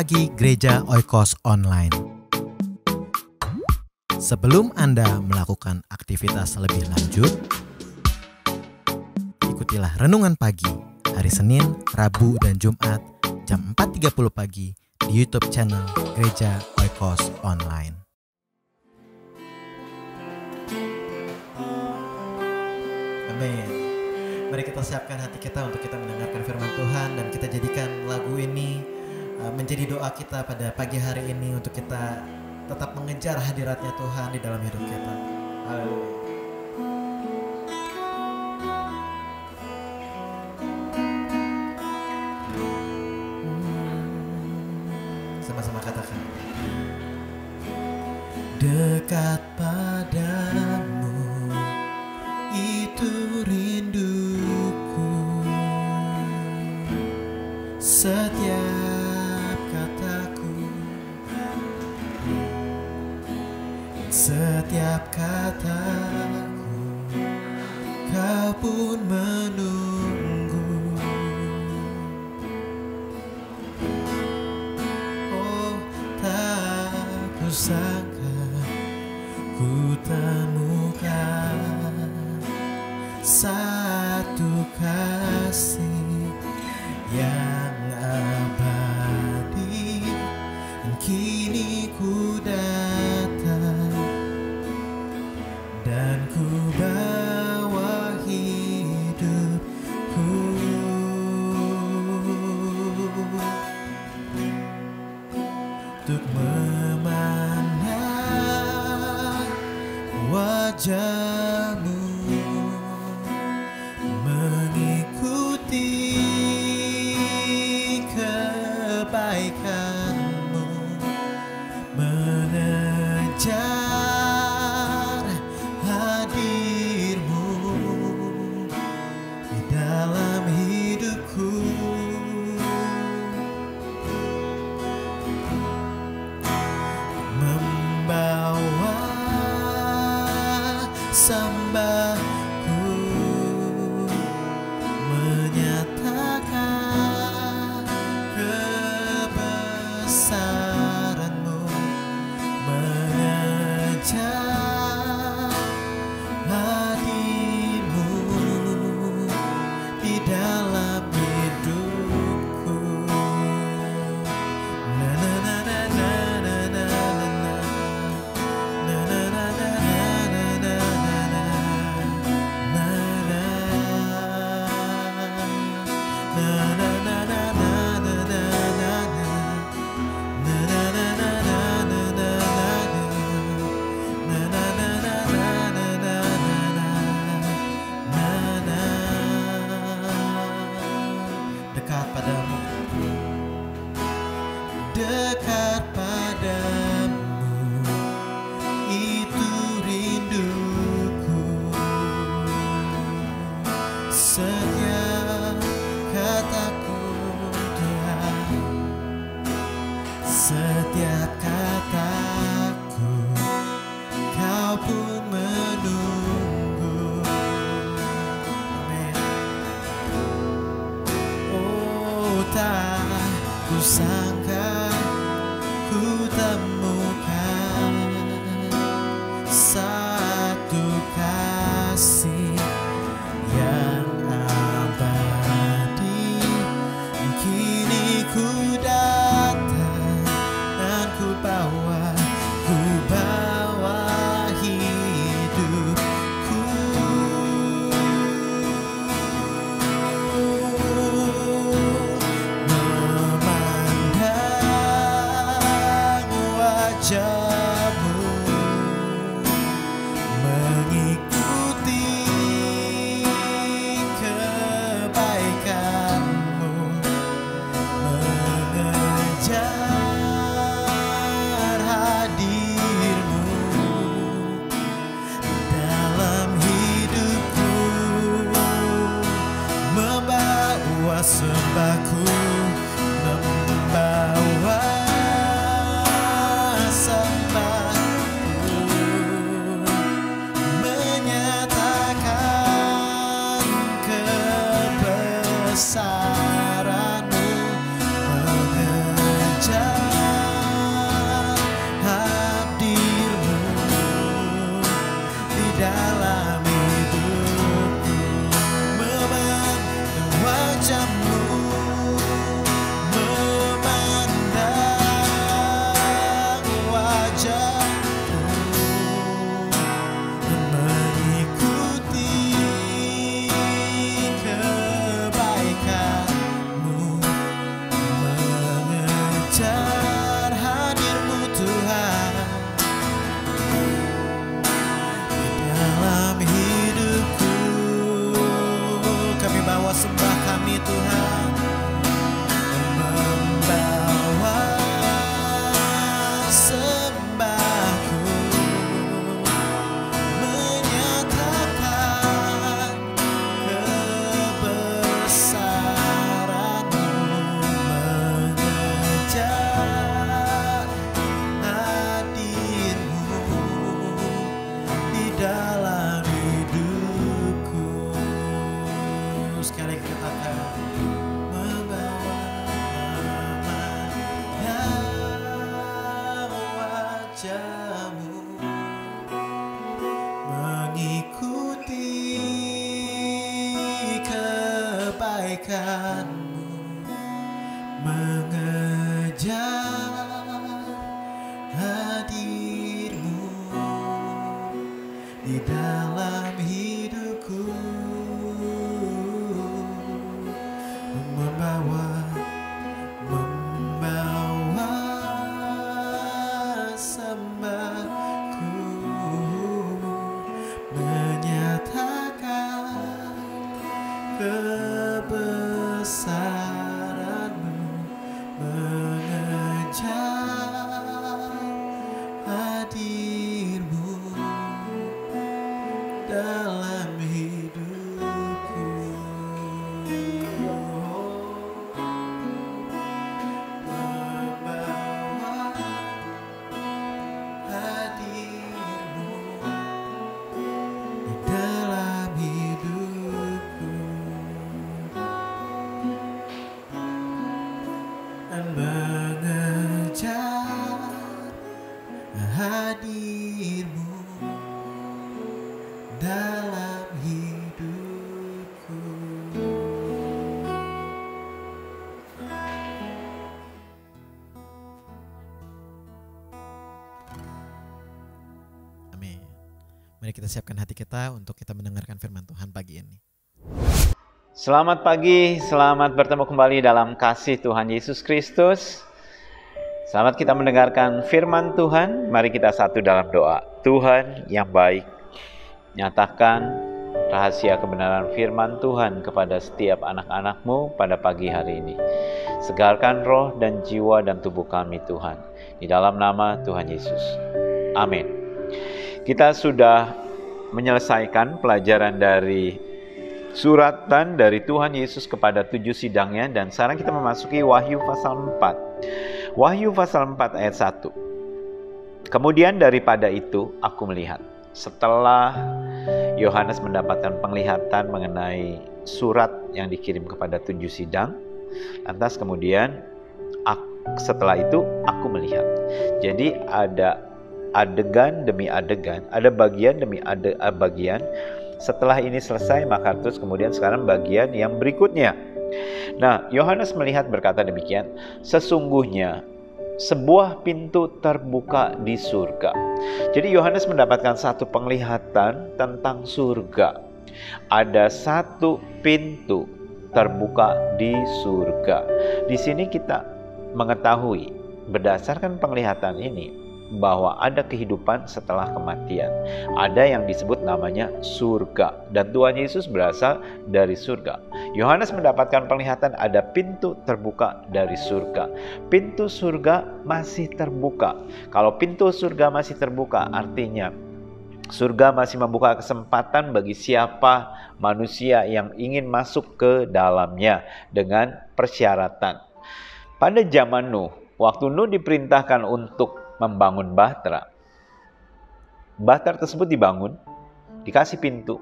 Pagi Gereja Oikos Online. Sebelum Anda melakukan aktivitas lebih lanjut, ikutilah Renungan Pagi hari Senin, Rabu, dan Jumat jam 4.30 pagi di YouTube channel Gereja Oikos Online. Amin. Mari kita siapkan hati kita untuk kita mendengarkan firman Tuhan, dan kita jadikan lagu ini menjadi doa kita pada pagi hari ini untuk kita tetap mengejar hadiratnya Tuhan di dalam hidup kita. Haleluya. Sama-sama katakan. Dekat padamu itu rinduku, setiap kataku, setiap kataku, kau pun menunggu. Oh, tak kusangka ku temukan satu kasih yang abadi, dan kini ku datang dan ku bawa hidupku untuk memandang wajahmu, mengikuti kebaikanmu, mengejar hadirmu di dalam hidupku, membawa sembahku, menyatakan kebesaranmu, mengejar hadirmu di dalam hidupku. Na na na na na na na na na na na na na dekat padamu, dekat padamu itu rinduku, setiap kataku Tuhan, setiap kataku kau pun menunggu. Amin. Oh, tak kusangka ku temukan satu kasih yang abadi, kini ku datang dan ku bawa hidupku memandang wajahmu, mengikuti kebaikanmu, mengejar hadirmu dalam hidupku, membawa sembahku, membawa sembahku, menyatakan kebesaranmu, mengejar sembah kami Tuhan, membawa sembahku, menyatakan kebesaran-Mu, mengejar hadir-Mu di dalam hidupku. Sekali kita katakan, membawa wajah-Mu, mengikuti kebaikan-Mu, mengejar hadir-Mu di dalam hidupku, membawa sembahku, menyatakan kebesaran-Mu, mengejar hadir-Mu dalam hidupku. Membawa hadir-Mu di dalam hidupku, dan mengejar hadir-Mu dalam hidupku. Amin. Mari kita siapkan hati kita untuk kita mendengarkan firman Tuhan pagi ini. Selamat pagi, selamat bertemu kembali dalam kasih Tuhan Yesus Kristus. Selamat kita mendengarkan firman Tuhan. Mari kita satu dalam doa. Tuhan yang baik, nyatakan rahasia kebenaran firman Tuhan kepada setiap anak-anak-Mu pada pagi hari ini. Segarkan roh dan jiwa dan tubuh kami Tuhan. Di dalam nama Tuhan Yesus. Amin. Kita sudah menyelesaikan pelajaran dari suratan dari Tuhan Yesus kepada 7 sidangnya, dan sekarang kita memasuki Wahyu pasal 4. Wahyu pasal 4 ayat 1. Kemudian daripada itu aku melihat, setelah Yohanes mendapatkan penglihatan mengenai surat yang dikirim kepada 7 sidang, lantas kemudian setelah itu aku melihat. Jadi ada adegan demi adegan, ada bagian demi bagian. Setelah ini selesai, maka terus kemudian sekarang bagian yang berikutnya. Nah, Yohanes melihat berkata demikian, sesungguhnya sebuah pintu terbuka di surga. Jadi Yohanes mendapatkan satu penglihatan tentang surga. Ada satu pintu terbuka di surga. Di sini kita mengetahui berdasarkan penglihatan ini bahwa ada kehidupan setelah kematian. Ada yang disebut namanya surga, dan Tuhan Yesus berasal dari surga. Yohanes mendapatkan penglihatan ada pintu terbuka dari surga. Pintu surga masih terbuka. Kalau pintu surga masih terbuka, artinya surga masih membuka kesempatan bagi siapa manusia yang ingin masuk ke dalamnya dengan persyaratan. Pada zaman Nuh, waktu Nuh diperintahkan untuk membangun bahtera, bahtera tersebut dibangun, dikasih pintu.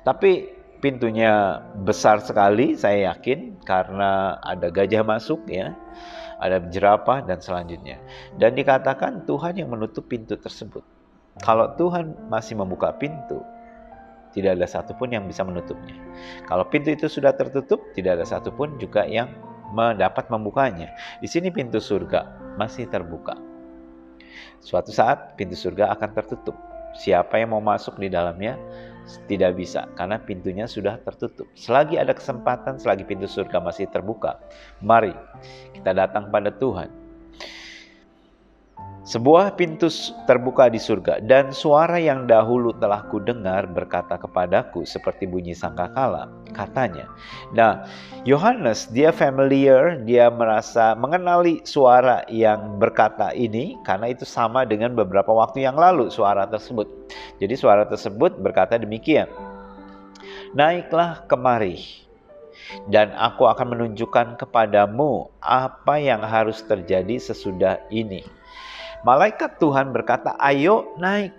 Tapi pintunya besar sekali, saya yakin, karena ada gajah masuk, ya, ada jerapah dan selanjutnya. Dan dikatakan Tuhan yang menutup pintu tersebut. Kalau Tuhan masih membuka pintu, tidak ada satupun yang bisa menutupnya. Kalau pintu itu sudah tertutup, tidak ada satupun juga yang dapat membukanya. Di sini pintu surga masih terbuka. Suatu saat pintu surga akan tertutup. Siapa yang mau masuk di dalamnya tidak bisa, karena pintunya sudah tertutup. Selagi ada kesempatan, selagi pintu surga masih terbuka, mari kita datang pada Tuhan. Sebuah pintu terbuka di surga, dan suara yang dahulu telah kudengar berkata kepadaku seperti bunyi sangkakala, katanya. Nah, Yohanes dia familiar, dia merasa mengenali suara yang berkata ini karena itu sama dengan beberapa waktu yang lalu suara tersebut. Jadi suara tersebut berkata demikian, naiklah kemari, dan aku akan menunjukkan kepadamu apa yang harus terjadi sesudah ini. Malaikat Tuhan berkata, ayo naik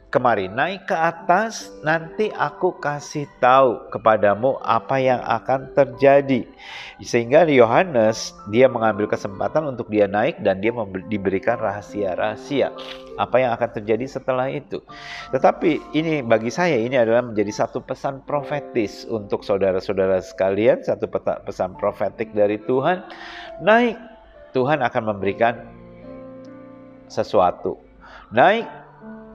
kemari, naik ke atas, nanti aku kasih tahu kepadamu apa yang akan terjadi. Sehingga Yohanes dia mengambil kesempatan untuk dia naik dan dia diberikan rahasia-rahasia apa yang akan terjadi setelah itu. Tetapi ini bagi saya ini adalah menjadi satu pesan profetis untuk saudara-saudara sekalian, satu pesan profetik dari Tuhan. Naik, Tuhan akan memberikan sesuatu. Naik,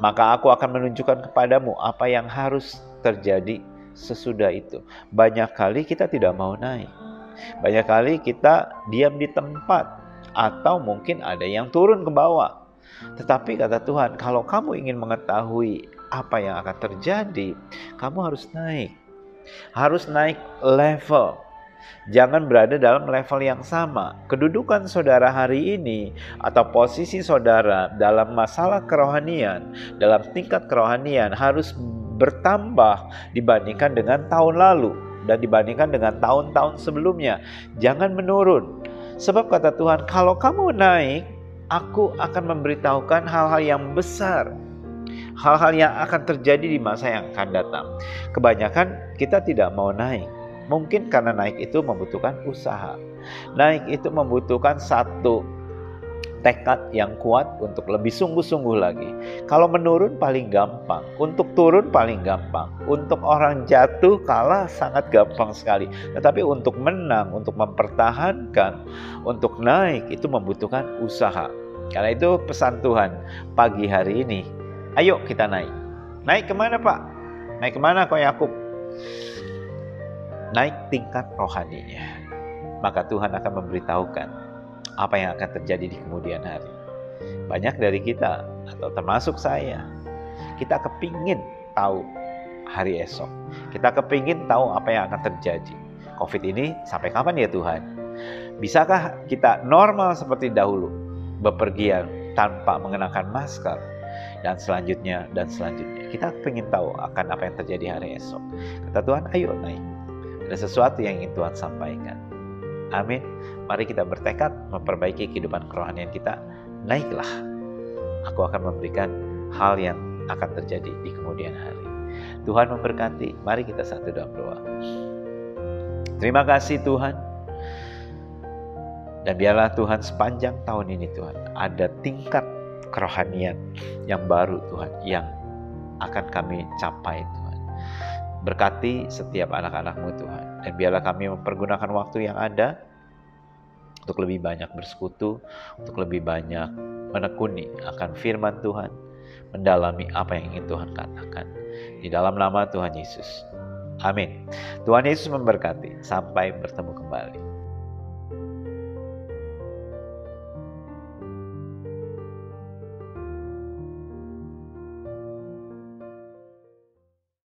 maka aku akan menunjukkan kepadamu apa yang harus terjadi sesudah itu. Banyak kali kita tidak mau naik. Banyak kali kita diam di tempat, atau mungkin ada yang turun ke bawah. Tetapi kata Tuhan, kalau kamu ingin mengetahui apa yang akan terjadi, kamu harus naik. Harus naik level. Jangan berada dalam level yang sama. Kedudukan saudara hari ini atau posisi saudara dalam masalah kerohanian, dalam tingkat kerohanian harus bertambah dibandingkan dengan tahun lalu dan dibandingkan dengan tahun-tahun sebelumnya. Jangan menurun. Sebab kata Tuhan, kalau kamu naik, aku akan memberitahukan hal-hal yang besar. Hal-hal yang akan terjadi di masa yang akan datang. Kebanyakan kita tidak mau naik. Mungkin karena naik itu membutuhkan usaha. Naik itu membutuhkan satu tekad yang kuat untuk lebih sungguh-sungguh lagi. Kalau menurun paling gampang, untuk turun paling gampang, untuk orang jatuh kalah sangat gampang sekali. Tetapi untuk menang, untuk mempertahankan, untuk naik itu membutuhkan usaha. Karena itu pesan Tuhan pagi hari ini, ayo kita naik. Naik kemana Pak? Naik kemana kok Yakub? Naik tingkat rohaninya. Maka Tuhan akan memberitahukan apa yang akan terjadi di kemudian hari. Banyak dari kita, atau termasuk saya, kita kepingin tahu hari esok. Kita kepingin tahu apa yang akan terjadi. COVID ini sampai kapan ya Tuhan? Bisakah kita normal seperti dahulu, bepergian tanpa mengenakan masker? Dan selanjutnya. Kita kepingin tahu akan apa yang terjadi hari esok. Kata Tuhan, ayo naik. Ada sesuatu yang ingin Tuhan sampaikan. Amin. Mari kita bertekad memperbaiki kehidupan kerohanian kita. Naiklah. Aku akan memberikan hal yang akan terjadi di kemudian hari. Tuhan memberkati. Mari kita satu dalam doa. Terima kasih Tuhan. Dan biarlah Tuhan sepanjang tahun ini Tuhan, ada tingkat kerohanian yang baru Tuhan, yang akan kami capai Tuhan. Berkati setiap anak-anak-Mu Tuhan. Dan biarlah kami mempergunakan waktu yang ada untuk lebih banyak bersekutu, untuk lebih banyak menekuni akan firman Tuhan, mendalami apa yang ingin Tuhan katakan. Di dalam nama Tuhan Yesus. Amin. Tuhan Yesus memberkati. Sampai bertemu kembali.